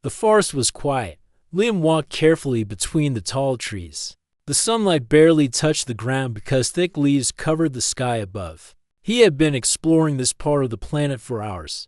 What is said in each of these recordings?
The forest was quiet. Liam walked carefully between the tall trees. The sunlight barely touched the ground because thick leaves covered the sky above. He had been exploring this part of the planet for hours.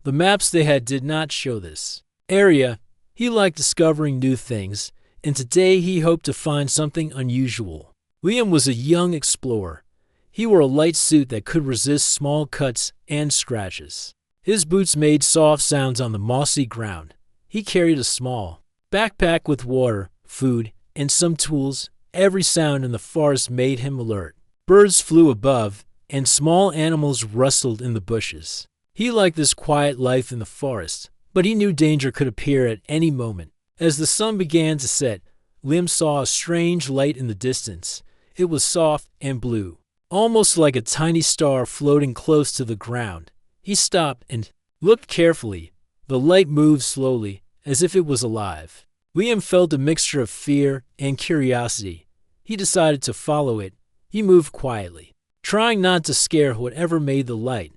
The maps they had did not show this area. He liked discovering new things, and today he hoped to find something unusual. Liam was a young explorer. He wore a light suit that could resist small cuts and scratches. His boots made soft sounds on the mossy ground. He carried a small backpack with water, food, and some tools. Every sound in the forest made him alert. Birds flew above, and small animals rustled in the bushes. He liked this quiet life in the forest, but he knew danger could appear at any moment. As the sun began to set, Liam saw a strange light in the distance. It was soft and blue, almost like a tiny star floating close to the ground. He stopped and looked carefully. The light moved slowly, as if it was alive. Liam felt a mixture of fear and curiosity. He decided to follow it. He moved quietly, trying not to scare whatever made the light.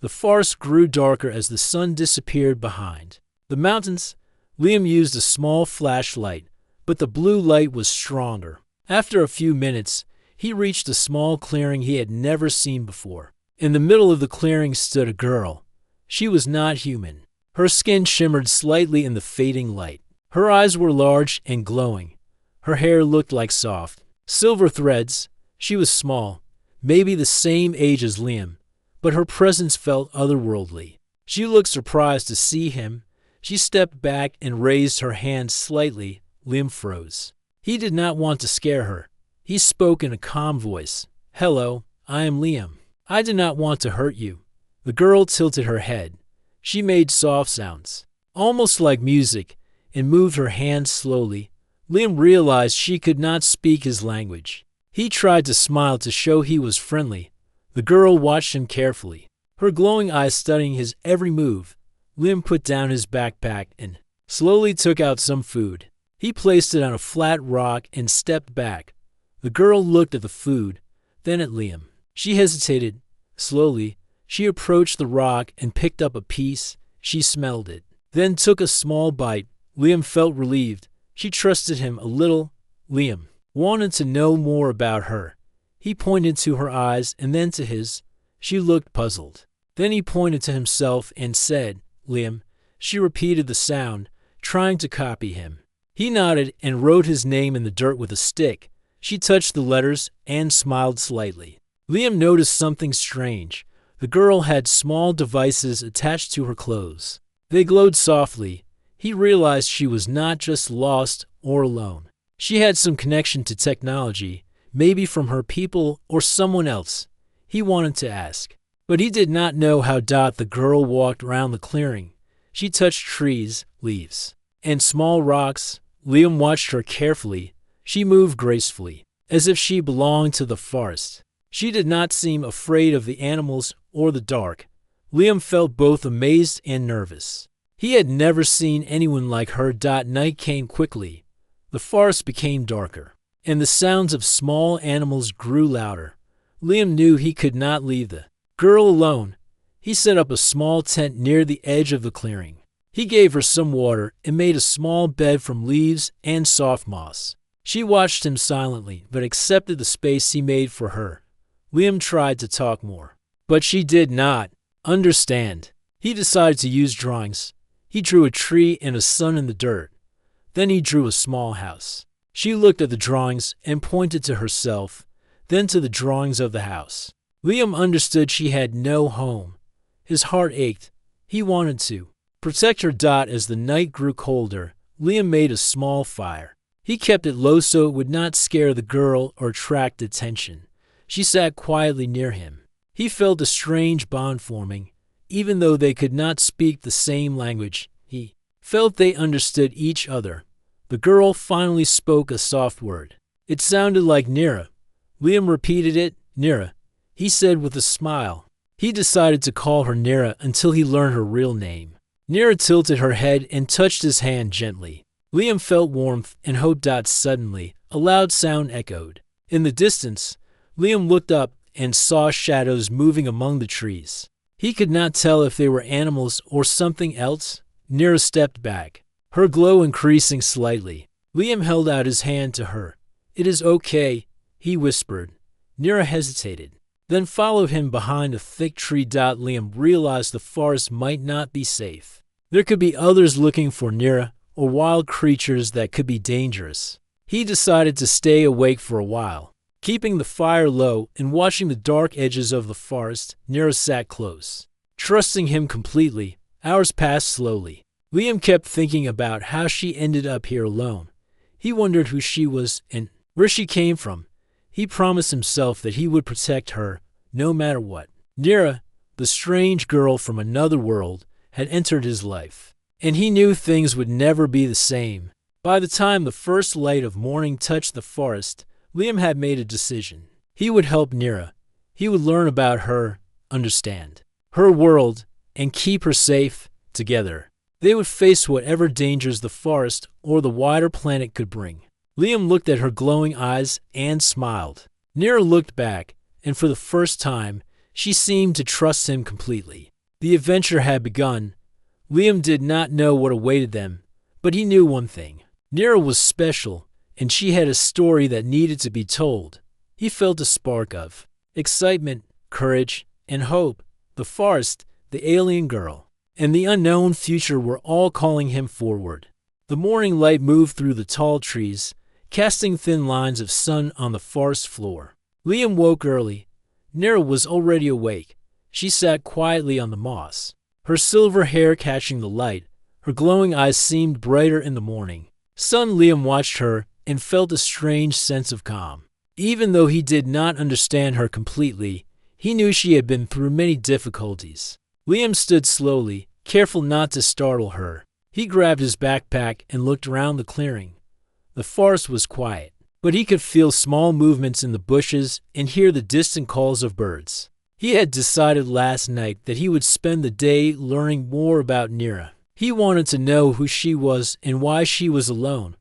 The forest grew darker as the sun disappeared behind the mountains. Liam used a small flashlight, but the blue light was stronger. After a few minutes, he reached a small clearing he had never seen before. In the middle of the clearing stood a girl. She was not human. Her skin shimmered slightly in the fading light. Her eyes were large and glowing. Her hair looked like soft silver threads. She was small, maybe the same age as Liam, but her presence felt otherworldly. She looked surprised to see him. She stepped back and raised her hand slightly. Liam froze. He did not want to scare her. He spoke in a calm voice. "Hello, I am Liam. I do not want to hurt you." The girl tilted her head. She made soft sounds, almost like music, and moved her hands slowly. Liam realized she could not speak his language. He tried to smile to show he was friendly. The girl watched him carefully, her glowing eyes studying his every move. Liam put down his backpack and slowly took out some food. He placed it on a flat rock and stepped back. The girl looked at the food, then at Liam. She hesitated. Slowly, she approached the rock and picked up a piece. She smelled it, then took a small bite. Liam felt relieved. She trusted him a little. Liam wanted to know more about her. He pointed to her eyes and then to his. She looked puzzled. Then he pointed to himself and said, "Liam." She repeated the sound, trying to copy him. He nodded and wrote his name in the dirt with a stick. She touched the letters and smiled slightly. Liam noticed something strange. The girl had small devices attached to her clothes. They glowed softly. He realized she was not just lost or alone. She had some connection to technology, maybe from her people or someone else. He wanted to ask, but he did not know how. The girl walked around the clearing. She touched trees, leaves, and small rocks. Liam watched her carefully. She moved gracefully, as if she belonged to the forest. She did not seem afraid of the animals or the dark. Liam felt both amazed and nervous. He had never seen anyone like her. Night came quickly. The forest became darker, and the sounds of small animals grew louder. Liam knew he could not leave the girl alone. He set up a small tent near the edge of the clearing. He gave her some water and made a small bed from leaves and soft moss. She watched him silently, but accepted the space he made for her. Liam tried to talk more, but she did not understand. He decided to use drawings. He drew a tree and a sun in the dirt. Then he drew a small house. She looked at the drawings and pointed to herself, then to the drawings of the house. Liam understood she had no home. His heart ached. He wanted to protect her. As the night grew colder, Liam made a small fire. He kept it low so it would not scare the girl or attract attention. She sat quietly near him. He felt a strange bond forming. Even though they could not speak the same language, he felt they understood each other. The girl finally spoke a soft word. It sounded like Nira. Liam repeated it. "Nira," he said with a smile. He decided to call her Nira until he learned her real name. Nira tilted her head and touched his hand gently. Liam felt warmth and hope. Suddenly, a loud sound echoed. In the distance, Liam looked up and saw shadows moving among the trees. He could not tell if they were animals or something else. Nira stepped back. her glow increasing slightly. Liam held out his hand to her. "It is okay," he whispered. Nira hesitated, then followed him behind a thick tree. Liam realized the forest might not be safe. There could be others looking for Nira, or wild creatures that could be dangerous. He decided to stay awake for a while. Keeping the fire low and watching the dark edges of the forest, Nira sat close. Trusting him completely, hours passed slowly. Liam kept thinking about how she ended up here alone. He wondered who she was and where she came from. He promised himself that he would protect her, no matter what. Nira, the strange girl from another world, had entered his life, and he knew things would never be the same. By the time the first light of morning touched the forest, Liam had made a decision. He would help Nira. He would learn about her, understand her world, and keep her safe. Together, they would face whatever dangers the forest or the wider planet could bring. Liam looked at her glowing eyes and smiled. Nira looked back, and for the first time, she seemed to trust him completely. The adventure had begun. Liam did not know what awaited them, but he knew one thing. Nira was special, and she had a story that needed to be told. He felt a spark of excitement, courage, and hope. The forest, the alien girl, and the unknown future were all calling him forward. The morning light moved through the tall trees, casting thin lines of sun on the forest floor. Liam woke early. Nira was already awake. She sat quietly on the moss, her silver hair catching the light. Her glowing eyes seemed brighter in the morning. Liam watched her and felt a strange sense of calm. Even though he did not understand her completely, he knew she had been through many difficulties. Liam stood slowly, careful not to startle her. He grabbed his backpack and looked around the clearing. The forest was quiet, but he could feel small movements in the bushes and hear the distant calls of birds. He had decided last night that he would spend the day learning more about Nira. He wanted to know who she was and why she was alone.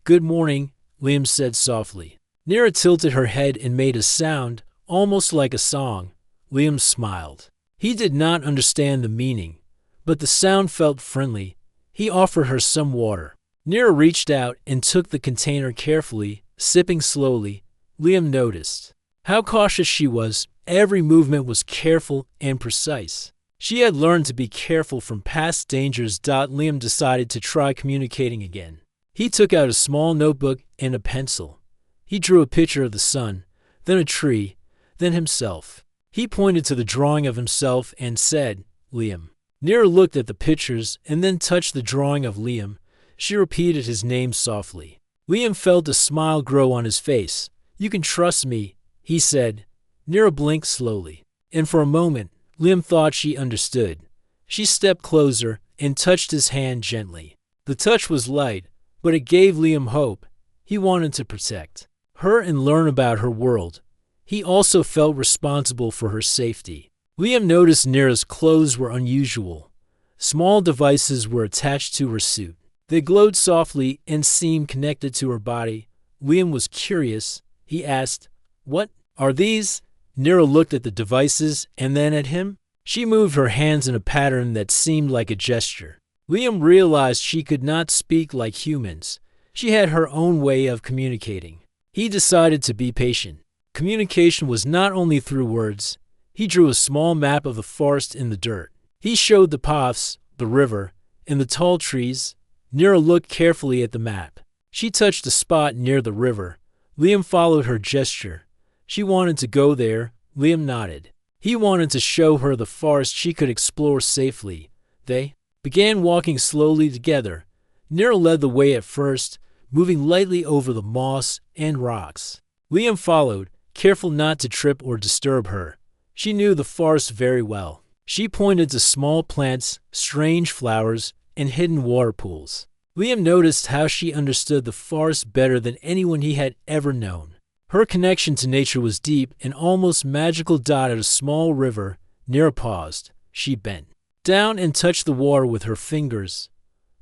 "Good morning," Liam said softly. Nira tilted her head and made a sound, almost like a song. Liam smiled. He did not understand the meaning, but the sound felt friendly. He offered her some water. Nira reached out and took the container carefully, sipping slowly. Liam noticed how cautious she was. Every movement was careful and precise. She had learned to be careful from past dangers. Liam decided to try communicating again. He took out a small notebook and a pencil. He drew a picture of the sun, then a tree, then himself. He pointed to the drawing of himself and said, "Liam." Nira looked at the pictures and then touched the drawing of Liam. She repeated his name softly. Liam felt a smile grow on his face. "You can trust me," he said. Nira blinked slowly, and for a moment, Liam thought she understood. She stepped closer and touched his hand gently. The touch was light, but it gave Liam hope. He wanted to protect her and learn about her world. He also felt responsible for her safety. Liam noticed Nira's clothes were unusual. Small devices were attached to her suit. They glowed softly and seemed connected to her body. Liam was curious. He asked, "What are these?" Nira looked at the devices and then at him. She moved her hands in a pattern that seemed like a gesture. Liam realized she could not speak like humans. She had her own way of communicating. He decided to be patient. Communication was not only through words. He drew a small map of the forest in the dirt. He showed the paths, the river, and the tall trees. Nira looked carefully at the map. She touched a spot near the river. Liam followed her gesture. She wanted to go there. Liam nodded. He wanted to show her the forest she could explore safely. They began walking slowly together. Nira led the way at first, moving lightly over the moss and rocks. Liam followed, careful not to trip or disturb her. She knew the forest very well. She pointed to small plants, strange flowers, and hidden water pools. Liam noticed how she understood the forest better than anyone he had ever known. Her connection to nature was deep and almost magical. At a small river, Nira paused. She bent down and touched the water with her fingers.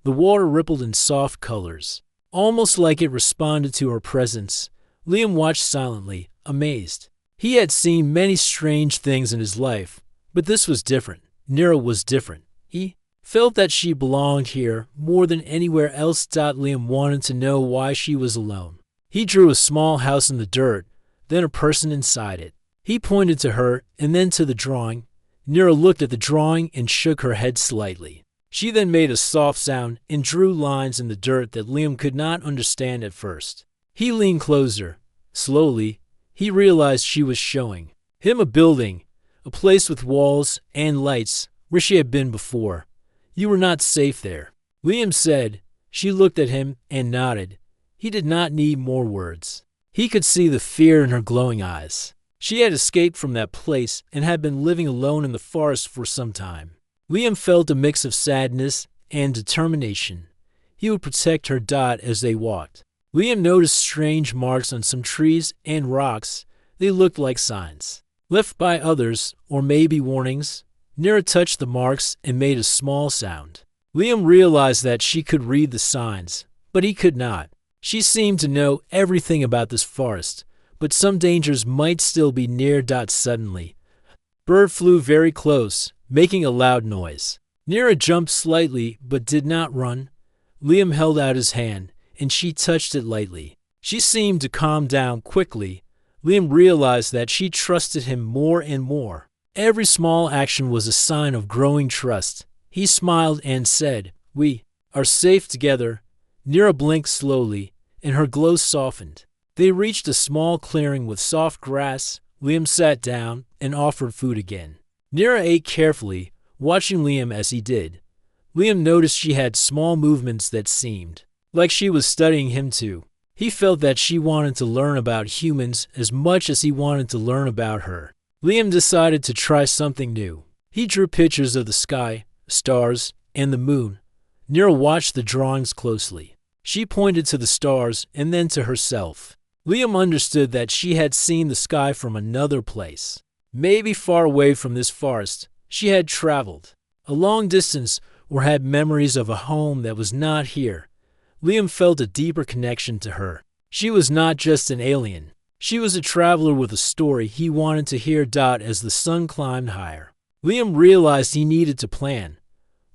The water rippled in soft colors, almost like it responded to her presence. Liam watched silently, amazed. He had seen many strange things in his life, but this was different. Nira was different. He felt that she belonged here more than anywhere else. Liam wanted to know why she was alone. He drew a small house in the dirt, then a person inside it. He pointed to her and then to the drawing. Nira looked at the drawing and shook her head slightly. She then made a soft sound and drew lines in the dirt that Liam could not understand at first. He leaned closer. Slowly, he realized she was showing him a building, a place with walls and lights where she had been before. You were not safe there, Liam said. She looked at him and nodded. He did not need more words. He could see the fear in her glowing eyes. She had escaped from that place and had been living alone in the forest for some time. Liam felt a mix of sadness and determination. He would protect her. As they walked, Liam noticed strange marks on some trees and rocks. They looked like signs left by others, or maybe warnings. Nira touched the marks and made a small sound. Liam realized that she could read the signs, but he could not. She seemed to know everything about this forest, but some dangers might still be near. Suddenly, a bird flew very close, making a loud noise. Nira jumped slightly but did not run. Liam held out his hand, and she touched it lightly. She seemed to calm down quickly. Liam realized that she trusted him more and more. Every small action was a sign of growing trust. He smiled and said, "We are safe together." Nira blinked slowly, and her glow softened. They reached a small clearing with soft grass. Liam sat down and offered food again. Nira ate carefully, watching Liam as he did. Liam noticed she had small movements that seemed like she was studying him too. He felt that she wanted to learn about humans as much as he wanted to learn about her. Liam decided to try something new. He drew pictures of the sky, stars, and the moon. Nira watched the drawings closely. She pointed to the stars and then to herself. Liam understood that she had seen the sky from another place. Maybe far away from this forest, she had traveled a long distance or had memories of a home that was not here. Liam felt a deeper connection to her. She was not just an alien. She was a traveler with a story he wanted to hear. As the sun climbed higher, Liam realized he needed to plan.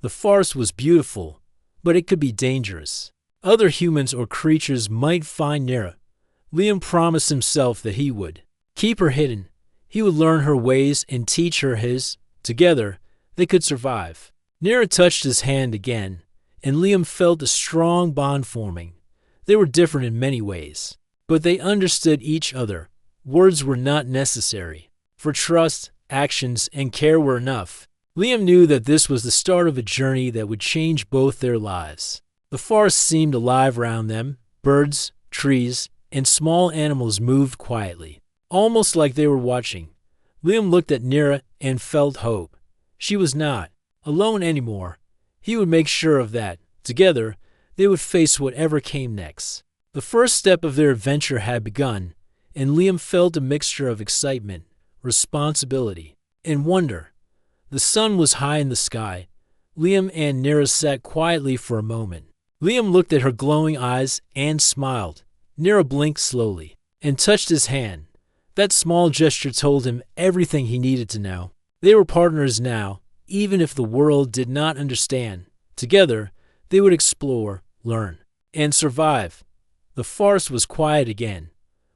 The forest was beautiful, but it could be dangerous. Other humans or creatures might find Nira. Liam promised himself that he would keep her hidden. He would learn her ways and teach her his. Together, they could survive. Nira touched his hand again, and Liam felt a strong bond forming. They were different in many ways, but they understood each other. Words were not necessary, for trust, actions, and care were enough. Liam knew that this was the start of a journey that would change both their lives. The forest seemed alive around them. Birds, trees, and small animals moved quietly, almost like they were watching. Liam looked at Nira and felt hope. She was not alone anymore. He would make sure of that. Together, they would face whatever came next. The first step of their adventure had begun, and Liam felt a mixture of excitement, responsibility, and wonder. The sun was high in the sky. Liam and Nira sat quietly for a moment. Liam looked at her glowing eyes and smiled. Nira blinked slowly and touched his hand. That small gesture told him everything he needed to know. They were partners now, even if the world did not understand. Together, they would explore, learn, and survive. The forest was quiet again,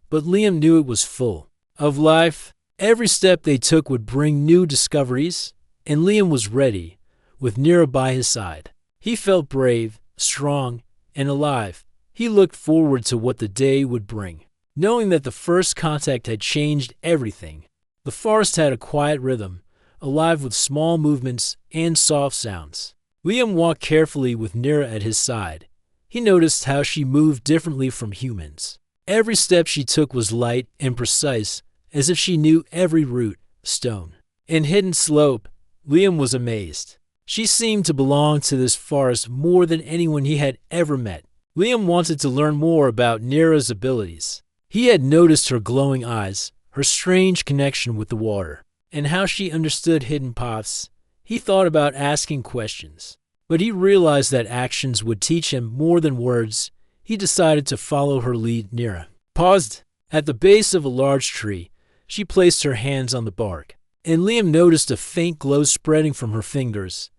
but Liam knew it was full of life. Every step they took would bring new discoveries, and Liam was ready, with Nira by his side. He felt brave, strong, and alive. He looked forward to what the day would bring, knowing that the first contact had changed everything. The forest had a quiet rhythm, alive with small movements and soft sounds. Liam walked carefully with Nira at his side. He noticed how she moved differently from humans. Every step she took was light and precise, as if she knew every root, stone, and hidden slope. Liam was amazed. She seemed to belong to this forest more than anyone he had ever met. Liam wanted to learn more about Nira's abilities. He had noticed her glowing eyes, her strange connection with the water, and how she understood hidden paths. He thought about asking questions, but he realized that actions would teach him more than words. He decided to follow her lead. Nira paused at the base of a large tree. She placed her hands on the bark, and Liam noticed a faint glow spreading from her fingers.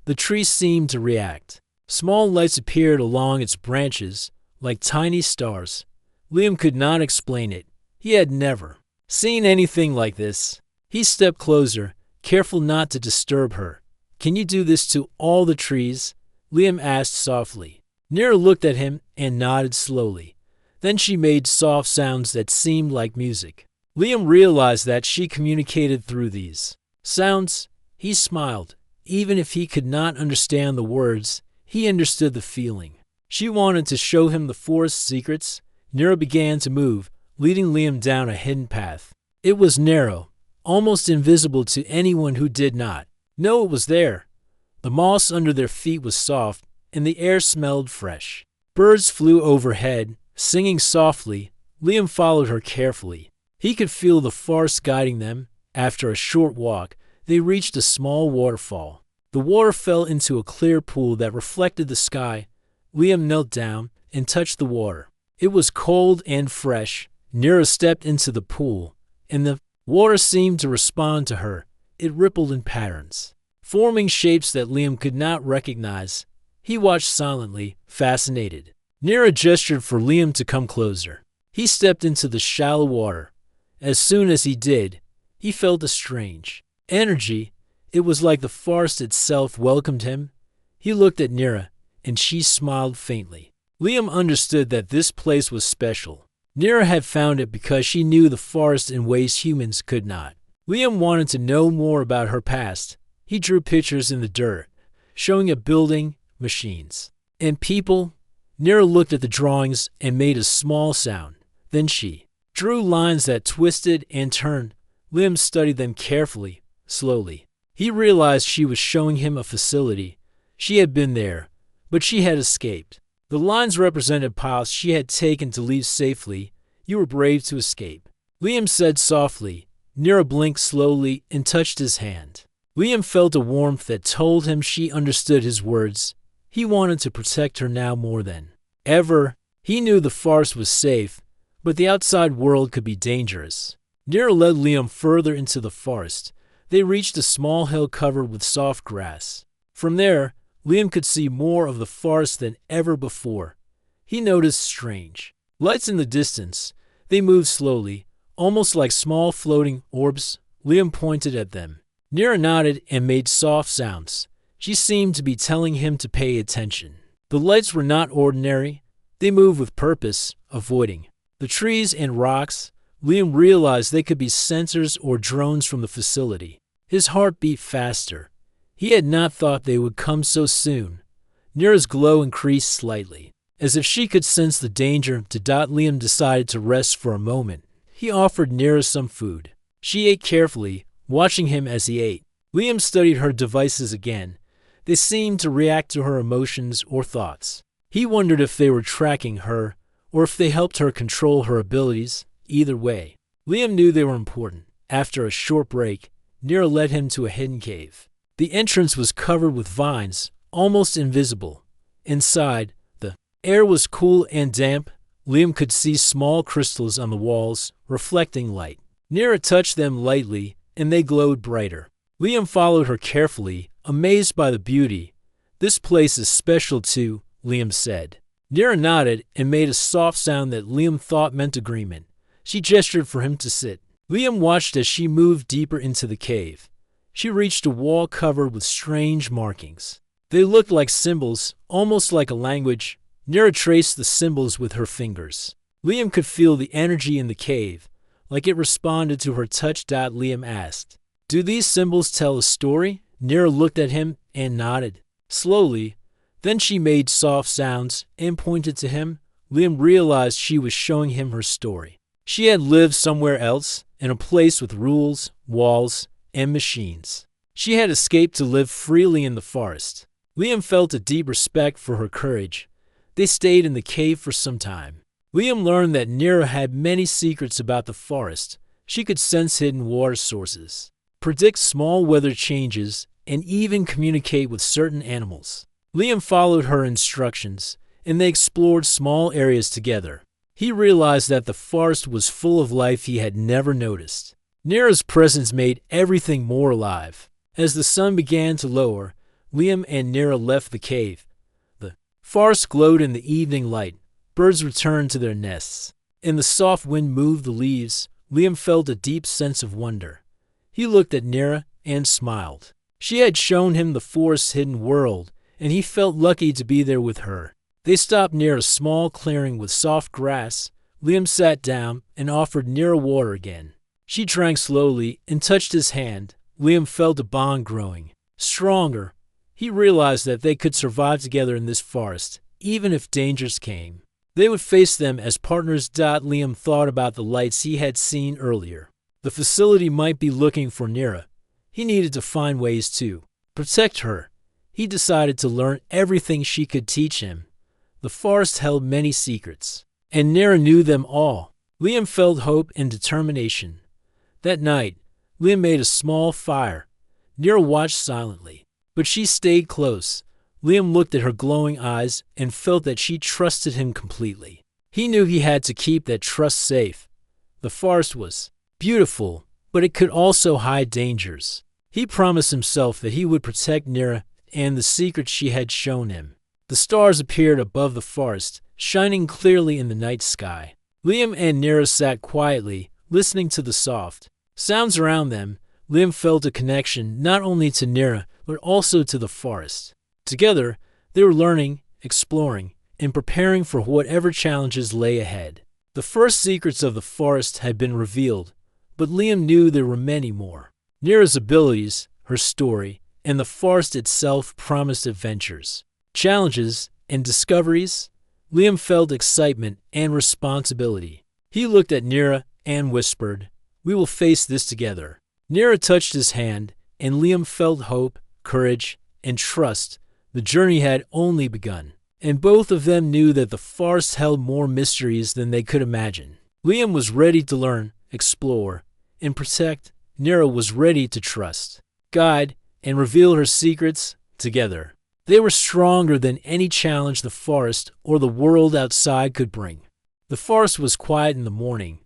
The tree seemed to react. Small lights appeared along its branches, like tiny stars. Liam could not explain it. He had never seen anything like this. He stepped closer, careful not to disturb her. "Can you do this to all the trees?" Liam asked softly. Nira looked at him and nodded slowly. Then she made soft sounds that seemed like music. Liam realized that she communicated through these sounds. He smiled. Even if he could not understand the words, he understood the feeling. She wanted to show him the forest's secrets. Nira began to move, leading Liam down a hidden path. It was narrow, almost invisible to anyone who did not know it was there. The moss under their feet was soft, and the air smelled fresh. Birds flew overhead, singing softly. Liam followed her carefully. He could feel the forest guiding them. After a short walk, they reached a small waterfall. The water fell into a clear pool that reflected the sky. Liam knelt down and touched the water. It was cold and fresh. Nira stepped into the pool, and the water seemed to respond to her. It rippled in patterns, forming shapes that Liam could not recognize. He watched silently, fascinated. Nira gestured for Liam to come closer. He stepped into the shallow water. As soon as he did, he felt a strange energy. It was like the forest itself welcomed him. He looked at Nira, and she smiled faintly. Liam understood that this place was special. Nira had found it because she knew the forest in ways humans could not. Liam wanted to know more about her past. He drew pictures in the dirt, showing a building, machines, and people. Nira looked at the drawings and made a small sound. Then she drew lines that twisted and turned. Liam studied them carefully, slowly. He realized she was showing him a facility. She had been there, but she had escaped. The lines represented paths she had taken to leave safely. "You were brave to escape," Liam said softly. Nira blinked slowly and touched his hand. Liam felt a warmth that told him she understood his words. He wanted to protect her now more than ever. He knew the forest was safe, but the outside world could be dangerous. Nira led Liam further into the forest. They reached a small hill covered with soft grass. From there, Liam could see more of the forest than ever before. He noticed strange lights in the distance. They moved slowly, almost like small floating orbs. Liam pointed at them. Nira nodded and made soft sounds. She seemed to be telling him to pay attention. The lights were not ordinary. They moved with purpose, avoiding the trees and rocks. Liam realized they could be sensors or drones from the facility. His heart beat faster. He had not thought they would come so soon. Nira's glow increased slightly. As if she could sense the danger, Liam decided to rest for a moment. He offered Nira some food. She ate carefully, watching him as he ate. Liam studied her devices again. They seemed to react to her emotions or thoughts. He wondered if they were tracking her, or if they helped her control her abilities. Either way, Liam knew they were important. After a short break, Nira led him to a hidden cave. The entrance was covered with vines, almost invisible. Inside, the air was cool and damp. Liam could see small crystals on the walls, reflecting light. Nira touched them lightly, and they glowed brighter. Liam followed her carefully, amazed by the beauty. "This place is special too," Liam said. Nira nodded and made a soft sound that Liam thought meant agreement. She gestured for him to sit. Liam watched as she moved deeper into the cave. She reached a wall covered with strange markings. They looked like symbols, almost like a language. Nira traced the symbols with her fingers. Liam could feel the energy in the cave, like it responded to her touch. Liam asked, "Do these symbols tell a story?" Nira looked at him and nodded. Slowly, then she made soft sounds and pointed to him. Liam realized she was showing him her story. She had lived somewhere else, in a place with rules, walls, and machines. She had escaped to live freely in the forest. Liam felt a deep respect for her courage. They stayed in the cave for some time. Liam learned that Nira had many secrets about the forest. She could sense hidden water sources, predict small weather changes, and even communicate with certain animals. Liam followed her instructions, and they explored small areas together. He realized that the forest was full of life he had never noticed. Nira's presence made everything more alive. As the sun began to lower, Liam and Nira left the cave. The forest glowed in the evening light. Birds returned to their nests. In the soft wind moved the leaves. Liam felt a deep sense of wonder. He looked at Nira and smiled. She had shown him the forest's hidden world, and he felt lucky to be there with her. They stopped near a small clearing with soft grass. Liam sat down and offered Nira water again. She drank slowly and touched his hand. Liam felt a bond growing stronger. He realized that they could survive together in this forest, even if dangers came. They would face them as partners. Liam thought about the lights he had seen earlier. The facility might be looking for Nira. He needed to find ways to protect her. He decided to learn everything she could teach him. The forest held many secrets, and Nira knew them all. Liam felt hope and determination. That night, Liam made a small fire. Nira watched silently, but she stayed close. Liam looked at her glowing eyes and felt that she trusted him completely. He knew he had to keep that trust safe. The forest was beautiful, but it could also hide dangers. He promised himself that he would protect Nira and the secrets she had shown him. The stars appeared above the forest, shining clearly in the night sky. Liam and Nira sat quietly, listening to the soft sounds around them. Liam felt a connection not only to Nira, but also to the forest. Together, they were learning, exploring, and preparing for whatever challenges lay ahead. The first secrets of the forest had been revealed, but Liam knew there were many more. Nira's abilities, her story, and the forest itself promised adventures, challenges, and discoveries. Liam felt excitement and responsibility. He looked at Nira and whispered, "We will face this together." Nira touched his hand, and Liam felt hope, courage, and trust. The journey had only begun, and both of them knew that the forest held more mysteries than they could imagine. Liam was ready to learn, explore, and protect. Nira was ready to trust, guide, and reveal her secrets together. They were stronger than any challenge the forest or the world outside could bring. The forest was quiet in the morning,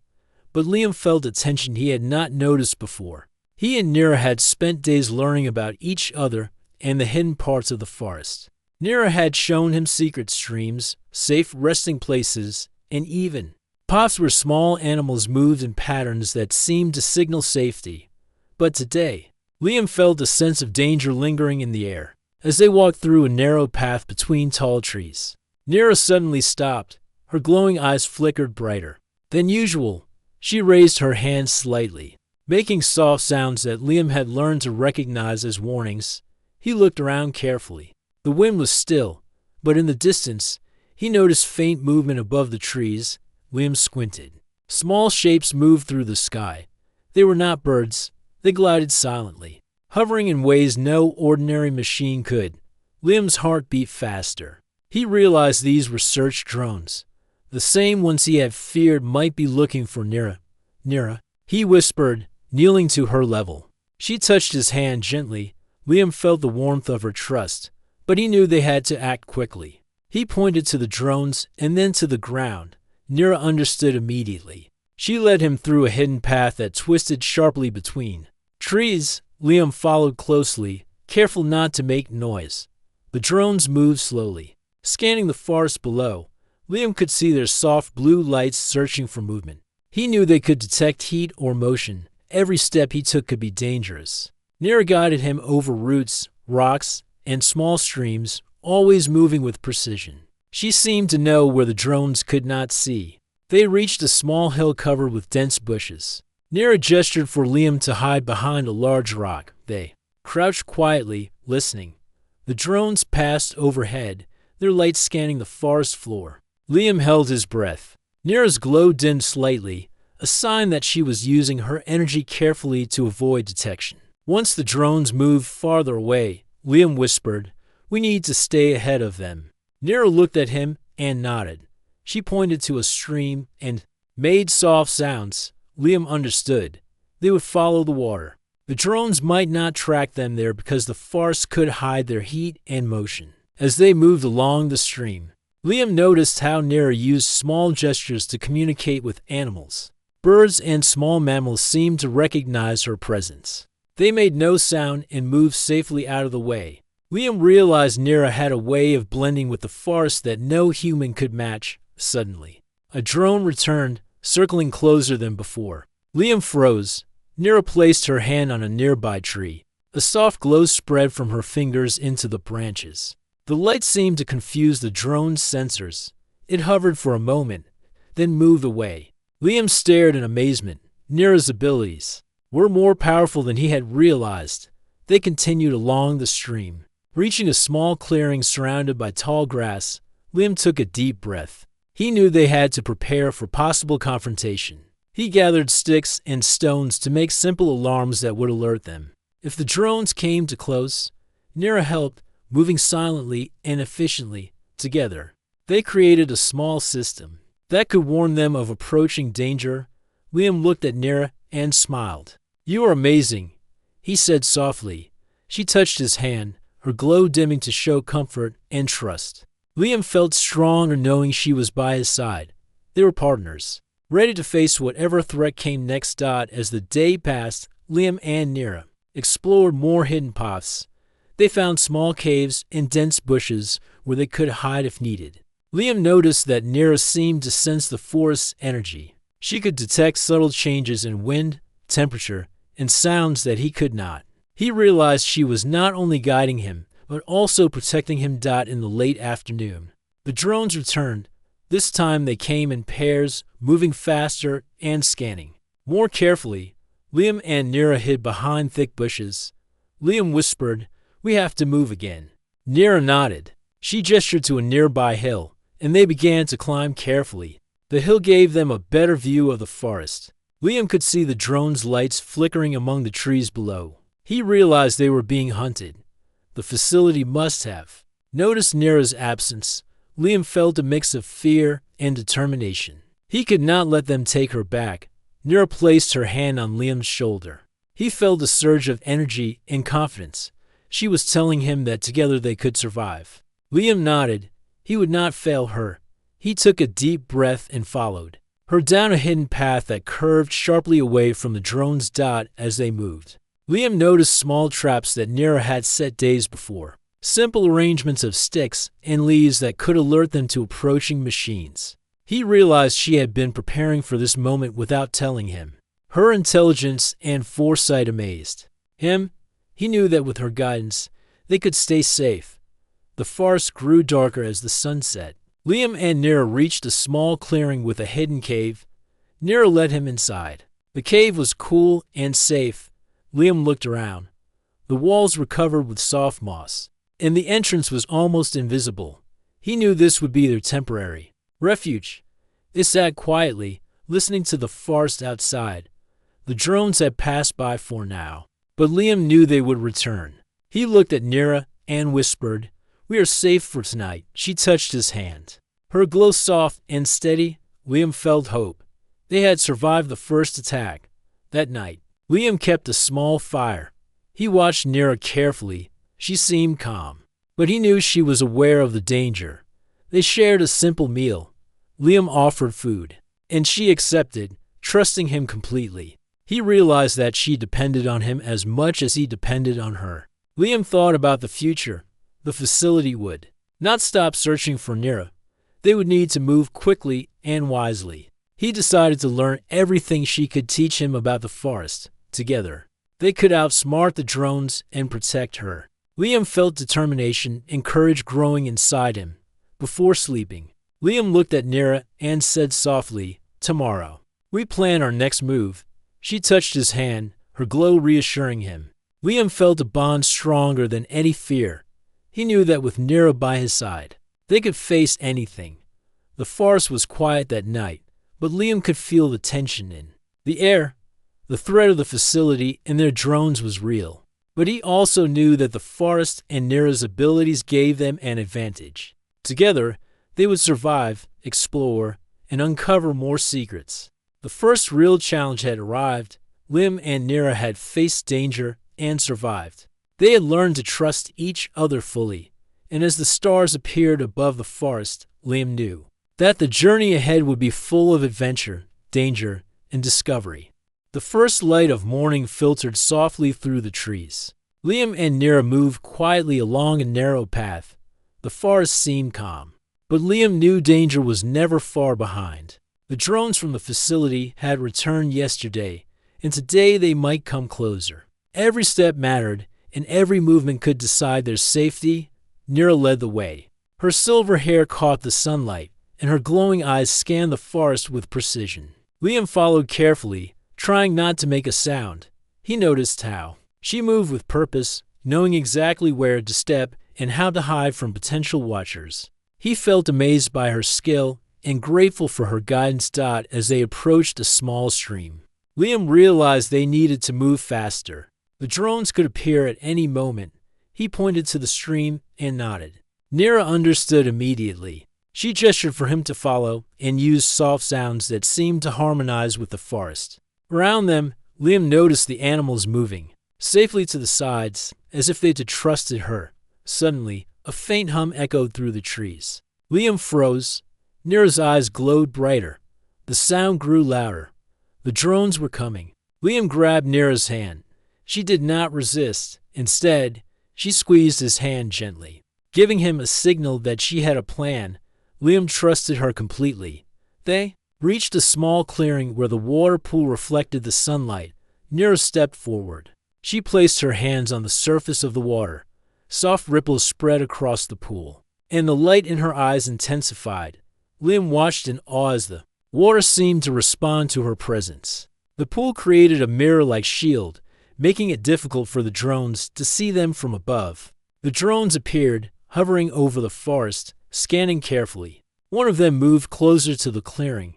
but Liam felt a tension he had not noticed before. He and Nira had spent days learning about each other and the hidden parts of the forest. Nira had shown him secret streams, safe resting places, and even spots where small animals moved in patterns that seemed to signal safety. But today, Liam felt a sense of danger lingering in the air. As they walked through a narrow path between tall trees, Nira suddenly stopped. Her glowing eyes flickered brighter than usual. She raised her hand slightly, making soft sounds that Liam had learned to recognize as warnings. He looked around carefully. The wind was still, but in the distance, he noticed faint movement above the trees. Liam squinted. Small shapes moved through the sky. They were not birds. They glided silently, hovering in ways no ordinary machine could. Liam's heart beat faster. He realized these were search drones, the same ones he had feared might be looking for Nira. "Nira," he whispered, kneeling to her level. She touched his hand gently. Liam felt the warmth of her trust, but he knew they had to act quickly. He pointed to the drones and then to the ground. Nira understood immediately. She led him through a hidden path that twisted sharply between trees. Liam followed closely, careful not to make noise. The drones moved slowly, scanning the forest below. Liam could see their soft blue lights searching for movement. He knew they could detect heat or motion. Every step he took could be dangerous. Nira guided him over roots, rocks, and small streams, always moving with precision. She seemed to know where the drones could not see. They reached a small hill covered with dense bushes. Nira gestured for Liam to hide behind a large rock. They crouched quietly, listening. The drones passed overhead, their lights scanning the forest floor. Liam held his breath. Nira's glow dimmed slightly, a sign that she was using her energy carefully to avoid detection. Once the drones moved farther away, Liam whispered, "We need to stay ahead of them." Nira looked at him and nodded. She pointed to a stream and made soft sounds. Liam understood. They would follow the water. The drones might not track them there because the forest could hide their heat and motion. As they moved along the stream, Liam noticed how Nira used small gestures to communicate with animals. Birds and small mammals seemed to recognize her presence. They made no sound and moved safely out of the way. Liam realized Nira had a way of blending with the forest that no human could match. Suddenly, a drone returned, circling closer than before. Liam froze. Nira placed her hand on a nearby tree. A soft glow spread from her fingers into the branches. The light seemed to confuse the drone's sensors. It hovered for a moment, then moved away. Liam stared in amazement. Nira's abilities were more powerful than he had realized. They continued along the stream. Reaching a small clearing surrounded by tall grass, Liam took a deep breath. He knew they had to prepare for possible confrontation. He gathered sticks and stones to make simple alarms that would alert them. If the drones came too close, Nira helped, moving silently and efficiently. Together, they created a small system that could warn them of approaching danger. Liam looked at Nira and smiled. "You are amazing," he said softly. She touched his hand, her glow dimming to show comfort and trust. Liam felt stronger knowing she was by his side. They were partners, ready to face whatever threat came next. As the day passed, Liam and Nira explored more hidden paths. They found small caves and dense bushes where they could hide if needed. Liam noticed that Nira seemed to sense the forest's energy. She could detect subtle changes in wind, temperature, and sounds that he could not. He realized she was not only guiding him, but also protecting him. In the late afternoon, the drones returned. This time they came in pairs, moving faster and scanning more carefully. Liam and Nira hid behind thick bushes. Liam whispered, "We have to move again." Nira nodded. She gestured to a nearby hill, and they began to climb carefully. The hill gave them a better view of the forest. Liam could see the drone's lights flickering among the trees below. He realized they were being hunted. The facility must have noticed Nira's absence. Liam felt a mix of fear and determination. He could not let them take her back. Nira placed her hand on Liam's shoulder. He felt a surge of energy and confidence. She was telling him that together they could survive. Liam nodded. He would not fail her. He took a deep breath and followed her down a hidden path that curved sharply away from the drone's. As they moved, Liam noticed small traps that Nira had set days before. Simple arrangements of sticks and leaves that could alert them to approaching machines. He realized she had been preparing for this moment without telling him. Her intelligence and foresight amazed him. He knew that with her guidance, they could stay safe. The forest grew darker as the sun set. Liam and Nira reached a small clearing with a hidden cave. Nira led him inside. The cave was cool and safe. Liam looked around. The walls were covered with soft moss, and the entrance was almost invisible. He knew this would be their temporary refuge. They sat quietly, listening to the forest outside. The drones had passed by for now, but Liam knew they would return. He looked at Nira and whispered, "We are safe for tonight." She touched his hand. Her glow soft and steady. Liam felt hope. They had survived the first attack. That night, Liam kept a small fire. He watched Nira carefully. She seemed calm, but he knew she was aware of the danger. They shared a simple meal. Liam offered food, and she accepted, trusting him completely. He realized that she depended on him as much as he depended on her. Liam thought about the future. The facility would not stop searching for Nira. They would need to move quickly and wisely. He decided to learn everything she could teach him about the forest. Together, they could outsmart the drones and protect her. Liam felt determination and courage growing inside him. Before sleeping, Liam looked at Nira and said softly, "Tomorrow, we plan our next move." She touched his hand, her glow reassuring him. Liam felt a bond stronger than any fear. He knew that with Nira by his side, they could face anything. The forest was quiet that night, but Liam could feel the tension in the air. The threat of the facility and their drones was real, but he also knew that the forest and Nira's abilities gave them an advantage. Together, they would survive, explore, and uncover more secrets. The first real challenge had arrived. Liam and Nira had faced danger and survived. They had learned to trust each other fully, and as the stars appeared above the forest, Liam knew that the journey ahead would be full of adventure, danger, and discovery. The first light of morning filtered softly through the trees. Liam and Nira moved quietly along a narrow path. The forest seemed calm, but Liam knew danger was never far behind. The drones from the facility had returned yesterday, and today they might come closer. Every step mattered, and every movement could decide their safety. Nira led the way. Her silver hair caught the sunlight, and her glowing eyes scanned the forest with precision. Liam followed carefully, trying not to make a sound. He noticed how she moved with purpose, knowing exactly where to step and how to hide from potential watchers. He felt amazed by her skill and grateful for her guidance. As they approached a small stream, Liam realized they needed to move faster. The drones could appear at any moment. He pointed to the stream and nodded. Nira understood immediately. She gestured for him to follow and used soft sounds that seemed to harmonize with the forest. Around them, Liam noticed the animals moving safely to the sides, as if they trusted her. Suddenly, a faint hum echoed through the trees. Liam froze. Nira's eyes glowed brighter. The sound grew louder. The drones were coming. Liam grabbed Nira's hand. She did not resist. Instead, she squeezed his hand gently, giving him a signal that she had a plan. Liam trusted her completely. They reached a small clearing where the water pool reflected the sunlight. Nira stepped forward. She placed her hands on the surface of the water. Soft ripples spread across the pool, and the light in her eyes intensified. Liam watched in awe as the water seemed to respond to her presence. The pool created a mirror-like shield, making it difficult for the drones to see them from above. The drones appeared, hovering over the forest, scanning carefully. One of them moved closer to the clearing.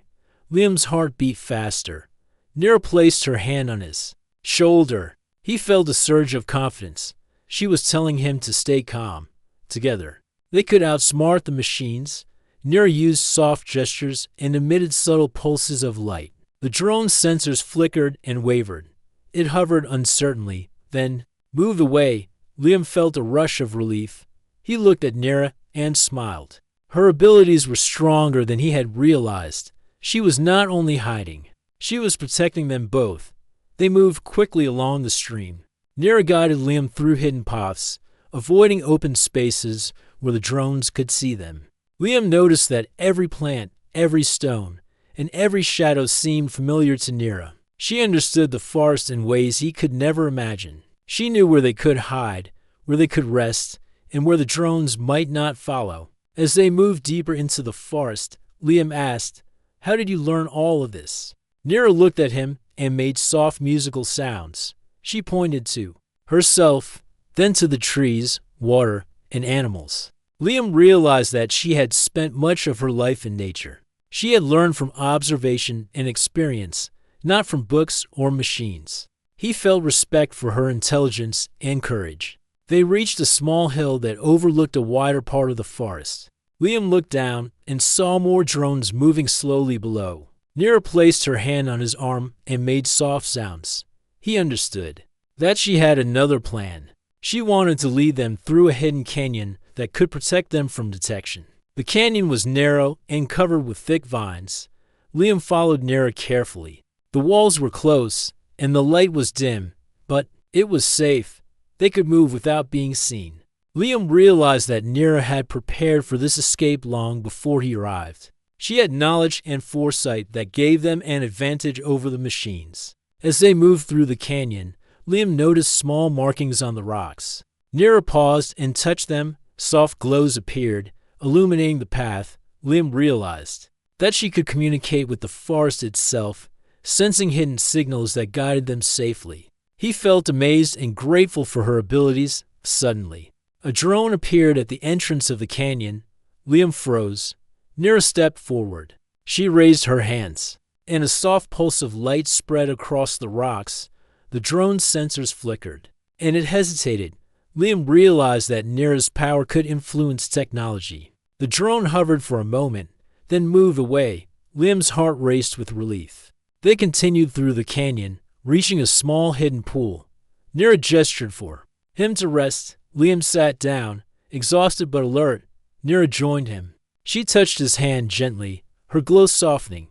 Liam's heart beat faster. Nira placed her hand on his shoulder. He felt a surge of confidence. She was telling him to stay calm. Together, they could outsmart the machines. Nira used soft gestures and emitted subtle pulses of light. The drone's sensors flickered and wavered. It hovered uncertainly, then moved away. Liam felt a rush of relief. He looked at Nira and smiled. Her abilities were stronger than he had realized. She was not only hiding, she was protecting them both. They moved quickly along the stream. Nira guided Liam through hidden paths, avoiding open spaces where the drones could see them. Liam noticed that every plant, every stone, and every shadow seemed familiar to Nira. She understood the forest in ways he could never imagine. She knew where they could hide, where they could rest, and where the drones might not follow. As they moved deeper into the forest, Liam asked, "How did you learn all of this?" Nira looked at him and made soft musical sounds. She pointed to herself, then to the trees, water, and animals. Liam realized that she had spent much of her life in nature. She had learned from observation and experience, not from books or machines. He felt respect for her intelligence and courage. They reached a small hill that overlooked a wider part of the forest. Liam looked down and saw more drones moving slowly below. Nira placed her hand on his arm and made soft sounds. He understood that she had another plan. She wanted to lead them through a hidden canyon that could protect them from detection. The canyon was narrow and covered with thick vines. Liam followed Nira carefully. The walls were close, and the light was dim, but it was safe. They could move without being seen. Liam realized that Nira had prepared for this escape long before he arrived. She had knowledge and foresight that gave them an advantage over the machines. As they moved through the canyon, Liam noticed small markings on the rocks. Nira paused and touched them. Soft glows appeared, illuminating the path. Liam realized that she could communicate with the forest itself, sensing hidden signals that guided them safely. He felt amazed and grateful for her abilities. Suddenly, a drone appeared at the entrance of the canyon. Liam froze. Nira stepped forward. She raised her hands, and a soft pulse of light spread across the rocks. The drone's sensors flickered, and it hesitated. Liam realized that Nira's power could influence technology. The drone hovered for a moment, then moved away. Liam's heart raced with relief. They continued through the canyon, reaching a small hidden pool. Nira gestured for him to rest. Liam sat down, exhausted but alert. Nira joined him. She touched his hand gently, her glow softening.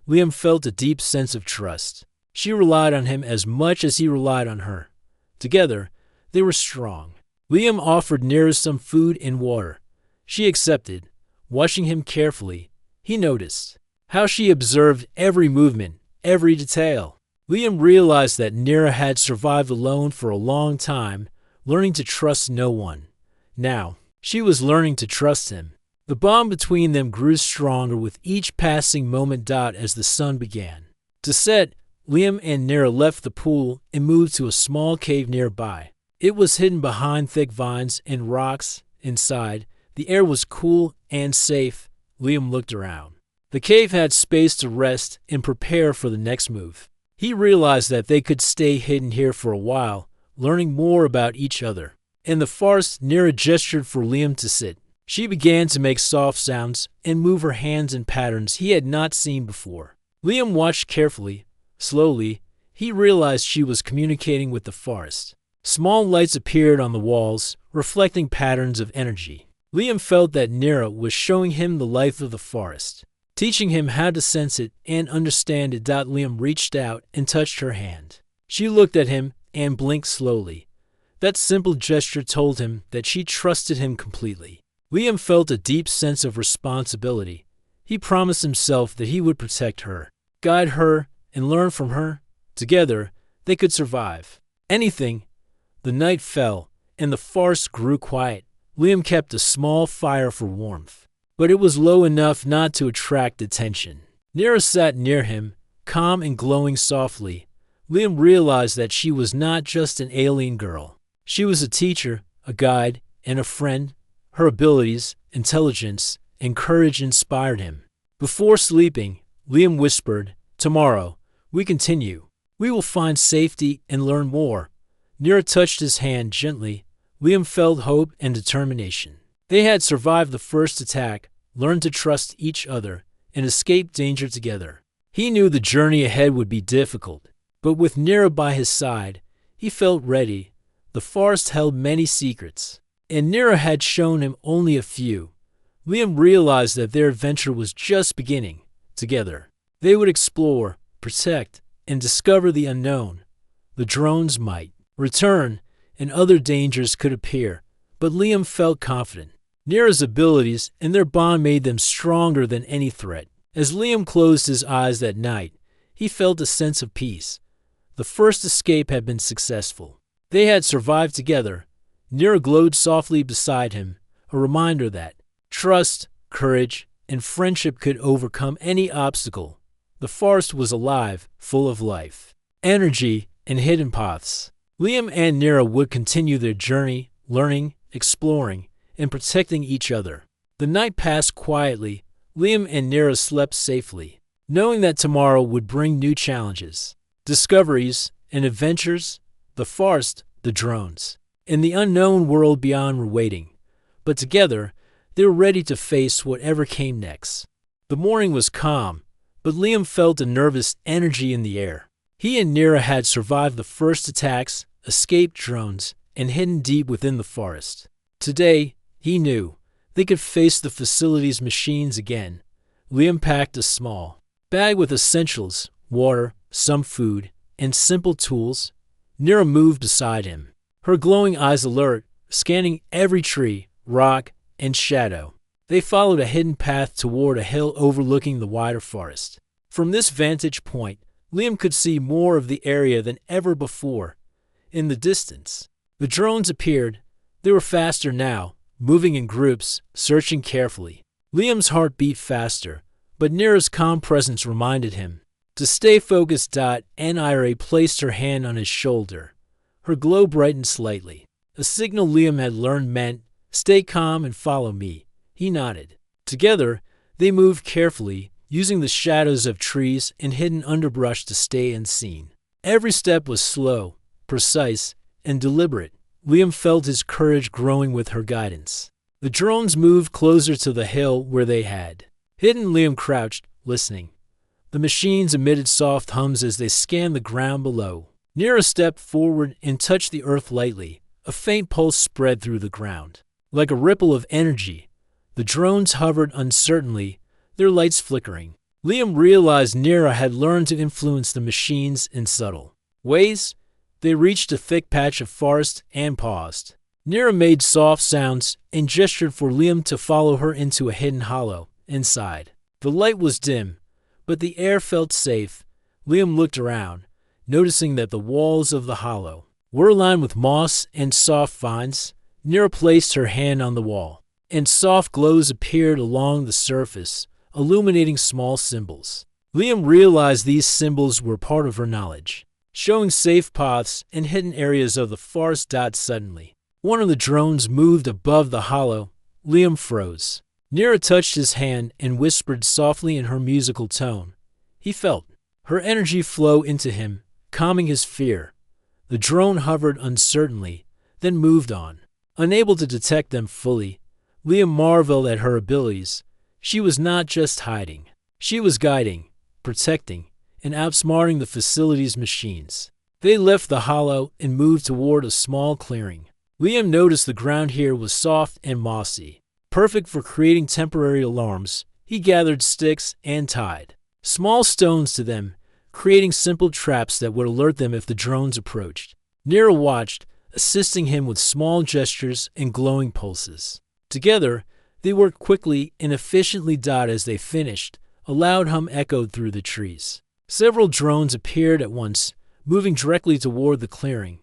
Liam felt a deep sense of trust. She relied on him as much as he relied on her. Together, They were strong. Liam offered Nira some food and water. She accepted. Watching him carefully, he noticed how she observed every movement, every detail. Liam realized that Nira had survived alone for a long time, learning to trust no one. Now, she was learning to trust him. The bond between them grew stronger with each passing moment. As the sun began to set, Liam and Nira left the pool and moved to a small cave nearby. It was hidden behind thick vines and rocks. Inside, the air was cool and safe. Liam looked around. The cave had space to rest and prepare for the next move. He realized that they could stay hidden here for a while, learning more about each other. In the forest, Nira gestured for Liam to sit. She began to make soft sounds and move her hands in patterns he had not seen before. Liam watched carefully. Slowly, he realized she was communicating with the forest. Small lights appeared on the walls, reflecting patterns of energy. Liam felt that Nira was showing him the life of the forest, teaching him how to sense it and understand it. Liam reached out and touched her hand. She looked at him and blinked slowly. That simple gesture told him that she trusted him completely. Liam felt a deep sense of responsibility. He promised himself that he would protect her, guide her, and learn from her. Together, they could survive anything. The night fell, and the forest grew quiet. Liam kept a small fire for warmth, but it was low enough not to attract attention. Nira sat near him, calm and glowing softly. Liam realized that she was not just an alien girl. She was a teacher, a guide, and a friend. Her abilities, intelligence, and courage inspired him. Before sleeping, Liam whispered, "Tomorrow, we continue. We will find safety and learn more." Nira touched his hand gently. Liam felt hope and determination. They had survived the first attack, learned to trust each other, and escaped danger together. He knew the journey ahead would be difficult, but with Nira by his side, he felt ready. The forest held many secrets, and Nira had shown him only a few. Liam realized that their adventure was just beginning. Together, they would explore, protect, and discover the unknown. The drones might return, and other dangers could appear, but Liam felt confident. Nira's abilities and their bond made them stronger than any threat. As Liam closed his eyes that night, he felt a sense of peace. The first escape had been successful. They had survived together. Nira glowed softly beside him, a reminder that trust, courage, and friendship could overcome any obstacle. The forest was alive, full of life, energy, and hidden paths. Liam and Nira would continue their journey, learning, exploring, and protecting each other. The night passed quietly. Liam and Nira slept safely, knowing that tomorrow would bring new challenges, discoveries, and adventures. The forest, the drones, and the unknown world beyond were waiting. But together, they were ready to face whatever came next. The morning was calm, but Liam felt a nervous energy in the air. He and Nira had survived the first attacks, escaped drones, and hidden deep within the forest. Today, he knew, they could face the facility's machines again. Liam packed a small bag with essentials, water, some food, and simple tools. Nira moved beside him, her glowing eyes alert, scanning every tree, rock, and shadow. They followed a hidden path toward a hill overlooking the wider forest. From this vantage point, Liam could see more of the area than ever before. In the distance, the drones appeared. They were faster now, moving in groups, searching carefully. Liam's heart beat faster, but Nira's calm presence reminded him to stay focused. Nira placed her hand on his shoulder. Her glow brightened slightly. A signal Liam had learned meant, "Stay calm and follow me." He nodded. Together, they moved carefully, using the shadows of trees and hidden underbrush to stay unseen. Every step was slow, precise, and deliberate. Liam felt his courage growing with her guidance. The drones moved closer to the hill where they had hidden. Liam crouched, listening. The machines emitted soft hums as they scanned the ground below. Nira stepped forward and touched the earth lightly. A faint pulse spread through the ground. Like a ripple of energy, the drones hovered uncertainly, their lights flickering. Liam realized Nira had learned to influence the machines in subtle ways. They reached a thick patch of forest and paused. Nira made soft sounds and gestured for Liam to follow her into a hidden hollow inside. The light was dim, but the air felt safe. Liam looked around, noticing that the walls of the hollow were lined with moss and soft vines. Nira placed her hand on the wall, and soft glows appeared along the surface, illuminating small symbols. Liam realized these symbols were part of her knowledge, showing safe paths and hidden areas of the forest. Suddenly, one of the drones moved above the hollow. Liam froze. Nira touched his hand and whispered softly in her musical tone. He felt her energy flow into him, calming his fear. The drone hovered uncertainly, then moved on. Unable to detect them fully, Liam marveled at her abilities. She was not just hiding. She was guiding, protecting, and outsmarting the facility's machines. They left the hollow and moved toward a small clearing. Liam noticed the ground here was soft and mossy, perfect for creating temporary alarms. He gathered sticks and tied small stones to them, creating simple traps that would alert them if the drones approached. Nira watched, assisting him with small gestures and glowing pulses. Together, they worked quickly and efficiently. As they finished, a loud hum echoed through the trees. Several drones appeared at once, moving directly toward the clearing.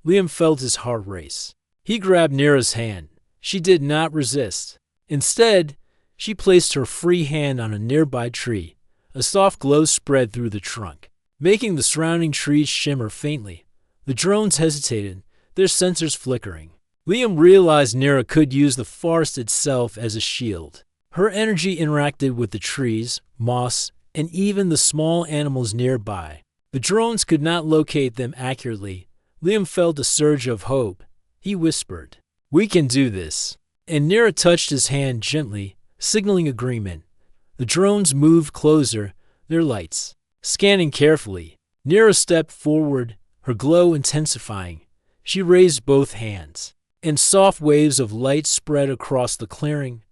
Liam felt his heart race. He grabbed Nira's hand. She did not resist. Instead, she placed her free hand on a nearby tree. A soft glow spread through the trunk, making the surrounding trees shimmer faintly. The drones hesitated, their sensors flickering. Liam realized Nira could use the forest itself as a shield. Her energy interacted with the trees, moss, and even the small animals nearby. The drones could not locate them accurately. Liam felt a surge of hope. He whispered, "We can do this." And Nira touched his hand gently, signaling agreement. The drones moved closer, their lights scanning carefully. Nira stepped forward, her glow intensifying. She raised both hands, and soft waves of light spread across the clearing.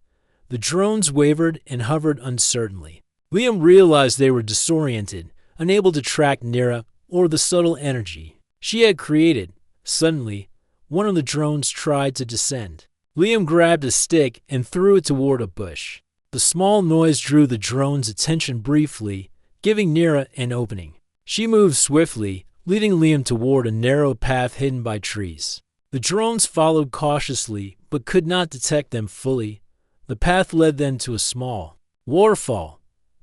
The drones wavered and hovered uncertainly. Liam realized they were disoriented, unable to track Nira or the subtle energy she had created. Suddenly, one of the drones tried to descend. Liam grabbed a stick and threw it toward a bush. The small noise drew the drone's attention briefly, giving Nira an opening. She moved swiftly, leading Liam toward a narrow path hidden by trees. The drones followed cautiously, but could not detect them fully. The path led them to a small waterfall.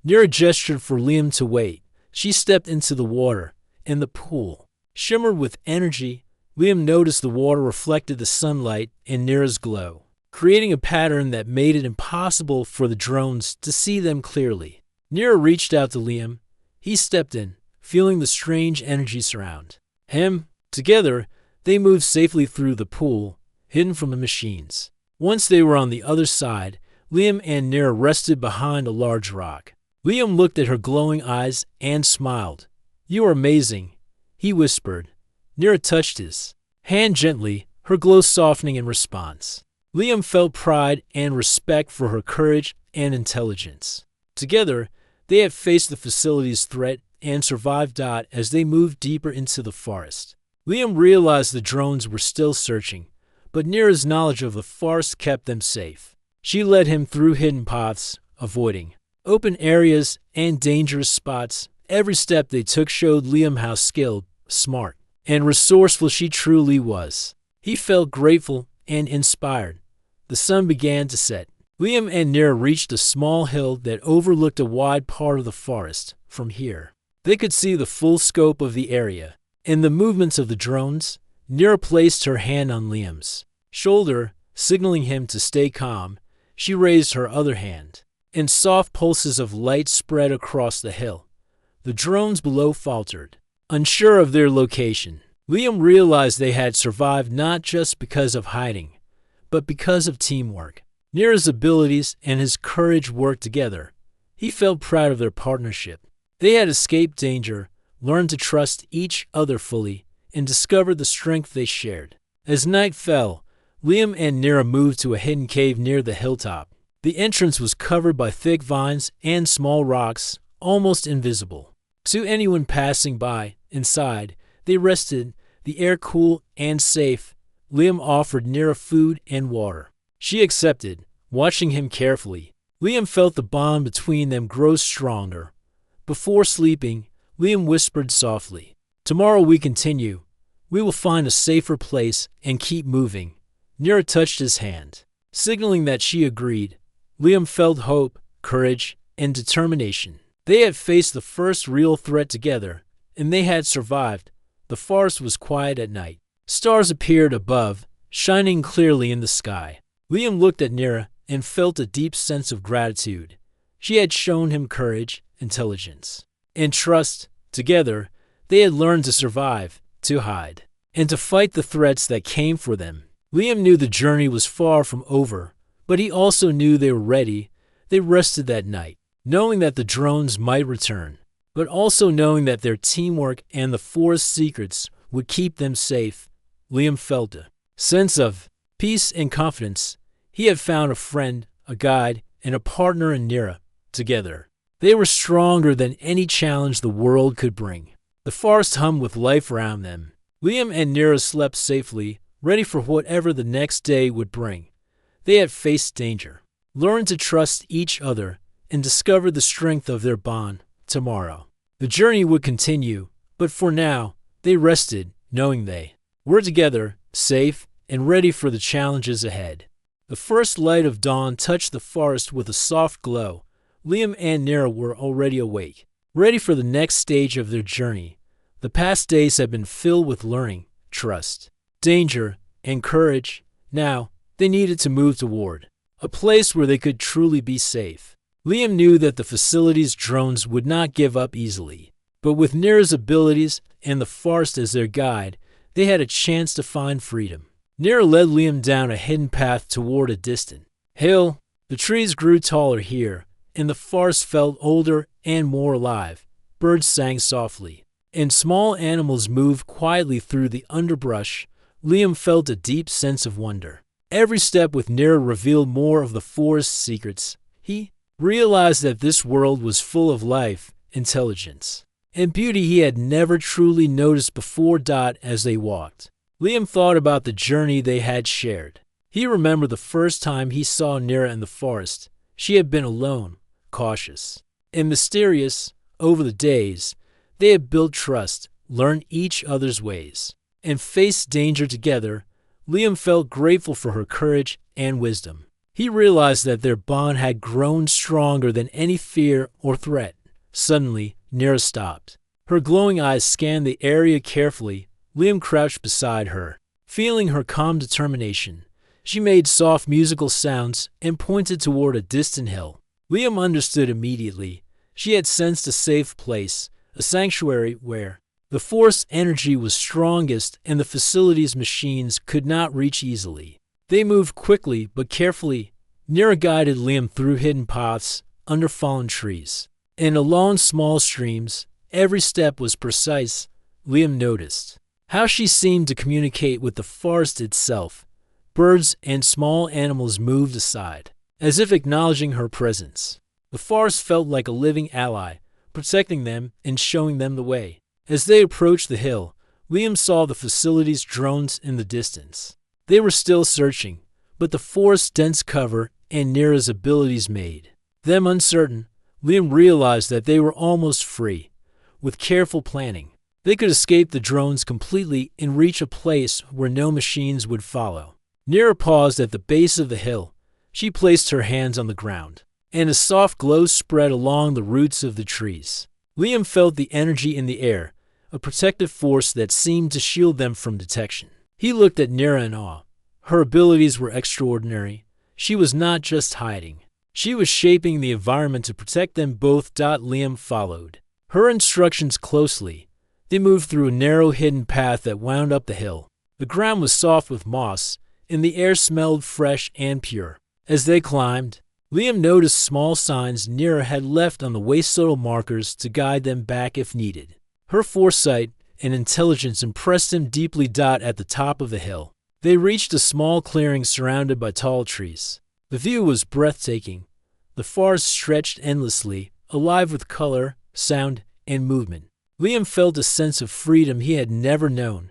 Nira gestured for Liam to wait. She stepped into the water, and the pool shimmered with energy. Liam noticed the water reflected the sunlight and Nira's glow, creating a pattern that made it impossible for the drones to see them clearly. Nira reached out to Liam. He stepped in, feeling the strange energy surround him. Together, they moved safely through the pool, hidden from the machines. Once they were on the other side, Liam and Nira rested behind a large rock. Liam looked at her glowing eyes and smiled. "You are amazing," he whispered. Nira touched his hand gently, her glow softening in response. Liam felt pride and respect for her courage and intelligence. Together, they had faced the facility's threat and survived. As they moved deeper into the forest, Liam realized the drones were still searching, but Nira's knowledge of the forest kept them safe. She led him through hidden paths, avoiding open areas and dangerous spots. Every step they took showed Liam how skilled, smart, and resourceful she truly was. He felt grateful and inspired. The sun began to set. Liam and Nira reached a small hill that overlooked a wide part of the forest. From here, they could see the full scope of the area and the movements of the drones. Nira placed her hand on Liam's shoulder, signaling him to stay calm. She raised her other hand, and soft pulses of light spread across the hill. The drones below faltered, unsure of their location. Liam realized they had survived not just because of hiding, but because of teamwork. Nira's abilities and his courage worked together. He felt proud of their partnership. They had escaped danger, learned to trust each other fully, and discovered the strength they shared. As night fell, Liam and Nira moved to a hidden cave near the hilltop. The entrance was covered by thick vines and small rocks, almost invisible to anyone passing by. Inside, they rested, the air cool and safe, Liam offered Nira food and water. She accepted, watching him carefully. Liam felt the bond between them grow stronger. Before sleeping, Liam whispered softly, "Tomorrow we continue. We will find a safer place and keep moving." Nira touched his hand, signaling that she agreed. Liam felt hope, courage, and determination. They had faced the first real threat together, and they had survived. The forest was quiet at night. Stars appeared above, shining clearly in the sky. Liam looked at Nira and felt a deep sense of gratitude. She had shown him courage, intelligence, and trust. Together, they had learned to survive, to hide, and to fight the threats that came for them. Liam knew the journey was far from over, but he also knew they were ready. They rested that night, knowing that the drones might return, but also knowing that their teamwork and the forest secrets would keep them safe. Liam felt a sense of peace and confidence. He had found a friend, a guide, and a partner in Nira. Together, they were stronger than any challenge the world could bring. The forest hummed with life around them. Liam and Nira slept safely, ready for whatever the next day would bring. They had faced danger, learned to trust each other, and discovered the strength of their bond. Tomorrow, the journey would continue, but for now, they rested, knowing they were together, safe, and ready for the challenges ahead. The first light of dawn touched the forest with a soft glow. Liam and Nira were already awake, ready for the next stage of their journey. The past days had been filled with learning, trust, danger, and courage. Now, they needed to move toward a place where they could truly be safe. Liam knew that the facility's drones would not give up easily, but with Nira's abilities and the forest as their guide, they had a chance to find freedom. Nira led Liam down a hidden path toward a distant hill. The trees grew taller here, and the forest felt older and more alive. Birds sang softly, and small animals moved quietly through the underbrush. Liam felt a deep sense of wonder. Every step with Nira revealed more of the forest's secrets. He realized that this world was full of life, intelligence, and beauty he had never truly noticed before. As they walked, Liam thought about the journey they had shared. He remembered the first time he saw Nira in the forest. She had been alone, cautious, and mysterious. Over the days, they had built trust, learned each other's ways, and faced danger together. Liam felt grateful for her courage and wisdom. He realized that their bond had grown stronger than any fear or threat. Suddenly, Nira stopped. Her glowing eyes scanned the area carefully. Liam crouched beside her, feeling her calm determination. She made soft musical sounds and pointed toward a distant hill. Liam understood immediately. She had sensed a safe place, a sanctuary where the force energy was strongest and the facility's machines could not reach easily. They moved quickly but carefully. Nira guided Liam through hidden paths, under fallen trees, and along small streams. Every step was precise. Liam noticed how she seemed to communicate with the forest itself. Birds and small animals moved aside, as if acknowledging her presence. The forest felt like a living ally, protecting them and showing them the way. As they approached the hill, Liam saw the facility's drones in the distance. They were still searching, but the forest's dense cover and Nira's abilities made them uncertain. Liam realized that they were almost free. With careful planning, they could escape the drones completely and reach a place where no machines would follow. Nira paused at the base of the hill. She placed her hands on the ground, and a soft glow spread along the roots of the trees. Liam felt the energy in the air, a protective force that seemed to shield them from detection. He looked at Nira in awe. Her abilities were extraordinary. She was not just hiding. She was shaping the environment to protect them both. Liam followed her instructions closely. They moved through a narrow hidden path that wound up the hill. The ground was soft with moss, and the air smelled fresh and pure. As they climbed, Liam noticed small signs Nira had left on the way, subtle markers to guide them back if needed. Her foresight and intelligence impressed him deeply. At the top of the hill, they reached a small clearing surrounded by tall trees. The view was breathtaking. The forest stretched endlessly, alive with color, sound, and movement. Liam felt a sense of freedom he had never known.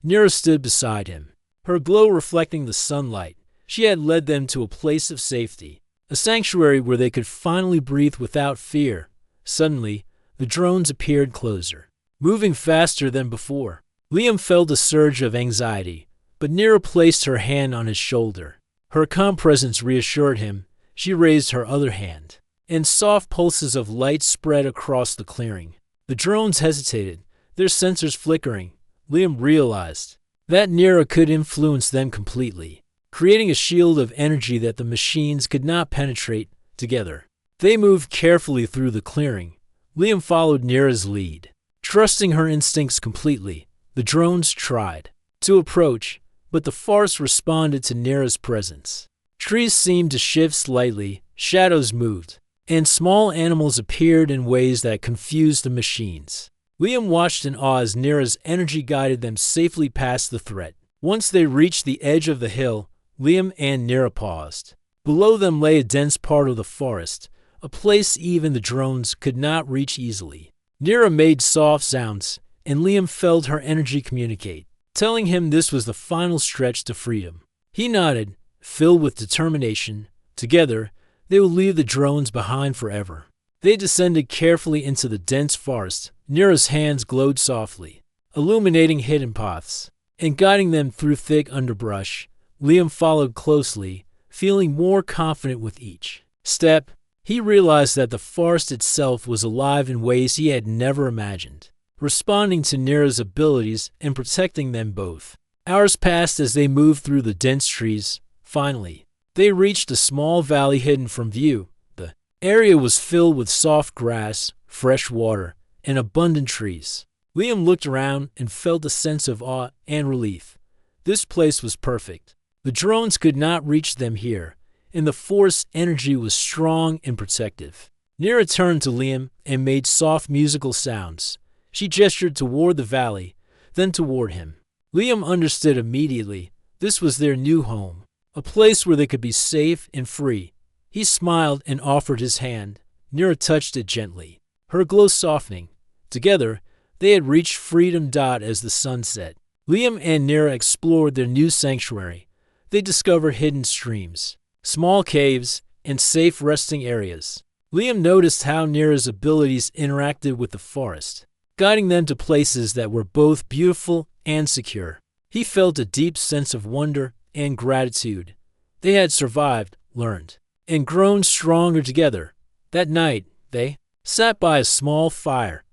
Nira stood beside him, her glow reflecting the sunlight. She had led them to a place of safety, a sanctuary where they could finally breathe without fear. Suddenly, the drones appeared closer, moving faster than before. Liam felt a surge of anxiety, but Nira placed her hand on his shoulder. Her calm presence reassured him. She raised her other hand, and soft pulses of light spread across the clearing. The drones hesitated, their sensors flickering. Liam realized that Nira could influence them completely, creating a shield of energy that the machines could not penetrate. Together, they moved carefully through the clearing. Liam followed Nira's lead, trusting her instincts completely. The drones tried to approach, but the forest responded to Nira's presence. Trees seemed to shift slightly, shadows moved, and small animals appeared in ways that confused the machines. Liam watched in awe as Nira's energy guided them safely past the threat. Once they reached the edge of the hill, Liam and Nira paused. Below them lay a dense part of the forest, a place even the drones could not reach easily. Nira made soft sounds, and Liam felt her energy communicate, telling him this was the final stretch to freedom. He nodded, filled with determination. Together, they would leave the drones behind forever. They descended carefully into the dense forest. Nira's hands glowed softly, illuminating hidden paths, and guiding them through thick underbrush. Liam followed closely, feeling more confident with each step. He realized that the forest itself was alive in ways he had never imagined, responding to Nira's abilities and protecting them both. Hours passed as they moved through the dense trees. Finally, they reached a small valley hidden from view. The area was filled with soft grass, fresh water, and abundant trees. Liam looked around and felt a sense of awe and relief. This place was perfect. The drones could not reach them here, and the forest's energy was strong and protective. Nira turned to Liam and made soft musical sounds. She gestured toward the valley, then toward him. Liam understood immediately. This was their new home, a place where they could be safe and free. He smiled and offered his hand. Nira touched it gently, her glow softening. Together, they had reached freedom. As the sun set, Liam and Nira explored their new sanctuary. They discovered hidden streams, small caves, and safe resting areas. Liam noticed how Nira's abilities interacted with the forest, guiding them to places that were both beautiful and secure. He felt a deep sense of wonder and gratitude. They had survived, learned, and grown stronger together. That night, they sat by a small fire.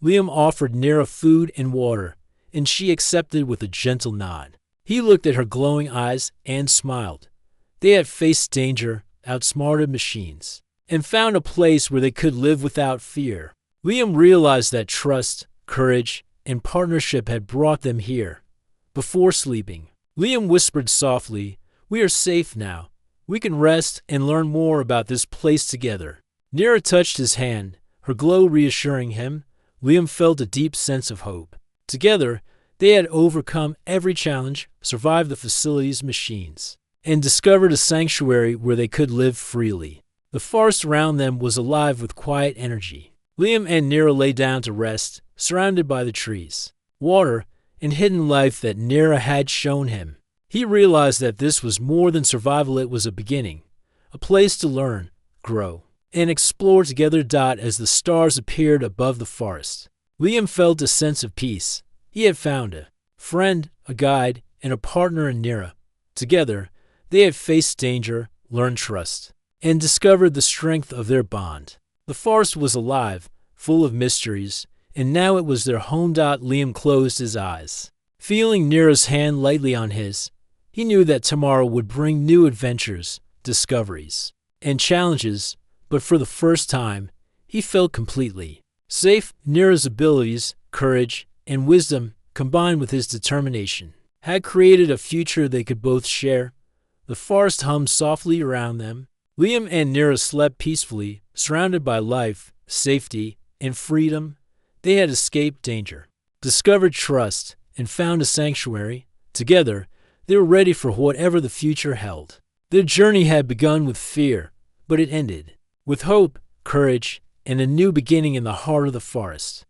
Liam offered Nira food and water, and she accepted with a gentle nod. He looked at her glowing eyes and smiled. They had faced danger, outsmarted machines, and found a place where they could live without fear. Liam realized that trust, courage, and partnership had brought them here. Before sleeping, Liam whispered softly, "We are safe now. We can rest and learn more about this place together." Nira touched his hand, her glow reassuring him. Liam felt a deep sense of hope. Together, they had overcome every challenge, survived the facility's machines, and discovered a sanctuary where they could live freely. The forest around them was alive with quiet energy. Liam and Nira lay down to rest, surrounded by the trees, water, and hidden life that Nira had shown him. He realized that this was more than survival. It was a beginning, a place to learn, grow, and explore together. As the stars appeared above the forest, Liam felt a sense of peace. He had found a friend, a guide, and a partner in Nira. Together, they had faced danger, learned trust, and discovered the strength of their bond. The forest was alive, full of mysteries, and now it was their home. Liam closed his eyes, feeling Nira's hand lightly on his. He knew that tomorrow would bring new adventures, discoveries, and challenges, but for the first time, he felt completely safe. Nira's abilities, courage, and wisdom, combined with his determination, had created a future they could both share. The forest hummed softly around them. Liam and Nira slept peacefully, surrounded by life, safety, and freedom. They had escaped danger, discovered trust, and found a sanctuary. Together, they were ready for whatever the future held. Their journey had begun with fear, but it ended with hope, courage, and a new beginning in the heart of the forest.